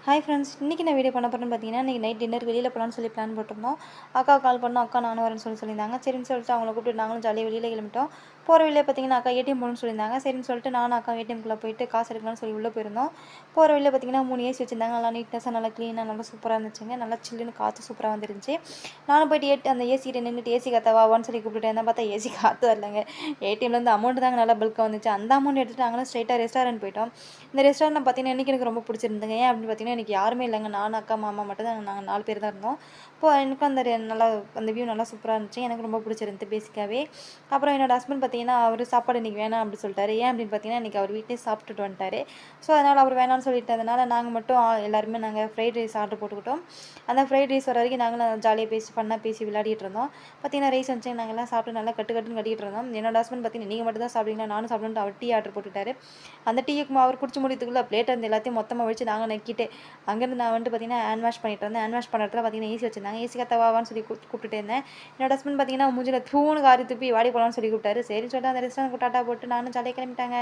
Hi friends, இன்றைக்கி நான் video பண்ண போகிறேன்னு பார்த்தீங்கன்னா, இன்றைக்கி நைட் டின்னர் வெளியில் போகலான்னு சொல்லி பிளான் போட்டிருந்தோம். அக்கா கால் பண்ணோம், அக்கா நானும் வரேன்னு சொல்லியிருந்தாங்க. சரின்னு சொல்லிட்டு அவங்கள கூப்பிட்டு நாங்களும் ஜாலியாக வெளியில் கிளம்பிட்டோம். போகிற வழியில பார்த்தீங்கன்னா, அக்கா ஏடிஎம் போகணும்னு சொல்லியிருந்தாங்க. சரின்னு சொல்லிட்டு நானும் அக்கா ஏடிஎம்குள்ளே போயிட்டு காசு எடுக்கலாம்னு சொல்லி உள்ளே போயிருந்தோம். போகிற வழியில பார்த்தீங்கன்னா 3 ஏசி வச்சிருந்தாங்க. நல்லா நீட்னஸாக, நல்லா க்ளீனாக, நல்லா சூப்பராக இருந்துச்சுங்க. நல்லா சில்லுன்னு காற்று சூப்பராக வந்துருந்துச்சு. நானும் போயிட்டு அந்த ஏசிகிட்ட நின்றுட்டு ஏசி காத்தா வான்னு சொல்லி கூப்பிட்டுட்டு இருந்தேன். பார்த்தா ஏசி காற்று வரலங்க. ஏடிஎம்லேருந்து அமௌண்ட் தாங்க நல்லா பல்காக வந்துச்சு. அந்த அமௌண்ட் எடுத்துகிட்டு நாங்களும் ஸ்ட்ரைட்டாக ரெஸ்டாரண்ட் போயிட்டோம். இந்த ரெஸ்டாரண்ட் பார்த்தீங்கன்னா, இன்றைக்கி எனக்கு ரொம்ப பிடிச்சிருந்ததுங்க. ஏன் அப்படின்னு பார்த்தீங்கன்னா, எனக்கு யாருமே இல்லைங்க. நானும் அக்கா மாமா மட்டும் தான், நாங்கள் 4 பேர் தான் இருந்தோம். இப்போ எனக்கும் நல்லா அந்த வியூ நல்லா சூப்பராக இருந்துச்சு. எனக்கு ரொம்ப பிடிச்சிருந்துது பேசிக்காவே. அப்புறம் என்னோட ஹஸ்பண்ட் பார்த்தீங்கன்னா, அவர் சாப்பாடு இன்றைக்கி வேணாம் அப்படின்னு சொல்லிட்டாரு. ஏன் அப்படின்னு பார்த்தீங்கன்னா, இன்றைக்கி அவர் வீட்டிலே சாப்பிட்டுட்டு வந்துட்டாரு. ஸோ அதனால் அவர் வேணாம்னு சொல்லிட்டதுனால நாங்கள் மட்டும் எல்லாருமே ஃப்ரைட் ரைஸ் ஆர்டர் போட்டுக்கிட்டோம். அந்த ஃப்ரைட் ரைஸ் வர வரைக்கும் நாங்களும் ஜாலியாக பேசி ஃபன்னாக பேசி விளையாடிட்டு இருந்தோம். பார்த்தீங்கன்னா ரைஸ் வந்துச்சு, நாங்கள் எல்லாம் சாப்பிட்டு நல்லா கட்டுன்னு கட்டிகிட்டு இருந்தோம். என்னோட ஹஸ்பண்ட் பார்த்தீங்கன்னா, நீங்கள் மட்டும் தான் சாப்பிடுவீங்களா, நானும் சாப்பிடுன்ட்டு அவர் டீ ஆர்டர் போட்டுட்டாரு. அந்த டீக்கு அவர் குடிச்சு முடியத்துக்குள்ளே பிளேட் வந்து எல்லாத்தையும் மொத்தமாக வச்சு நாங்கள் நக்கிட்டு அங்கேருந்து நான் பார்த்தீங்கன்னா ஹேண்ட் வாஷ் பண்ணிட்டு இருந்தேன். ஹேண்ட் வாஷ் பண்ணுற இடத்துல பார்த்தீங்கன்னா ஏசி வச்சிருந்தாங்க. ஏசி காத்தா வான்னு சொல்லி கூப்பிட்டுட்டே இருந்தேன். என்னோட ஹஸ்பண்ட் பார்த்தீங்கன்னா மூஞ்சில தூணு காரி துப்பி வாடி போகலான்னு சொல்லி கூப்பிட்டாரு. சரின்னு சொல்லிட்டு அந்த ரெஸ்டாரண்ட் டாட்டா போட்டு நானும் ஜாலியாக கிளம்பிட்டாங்க.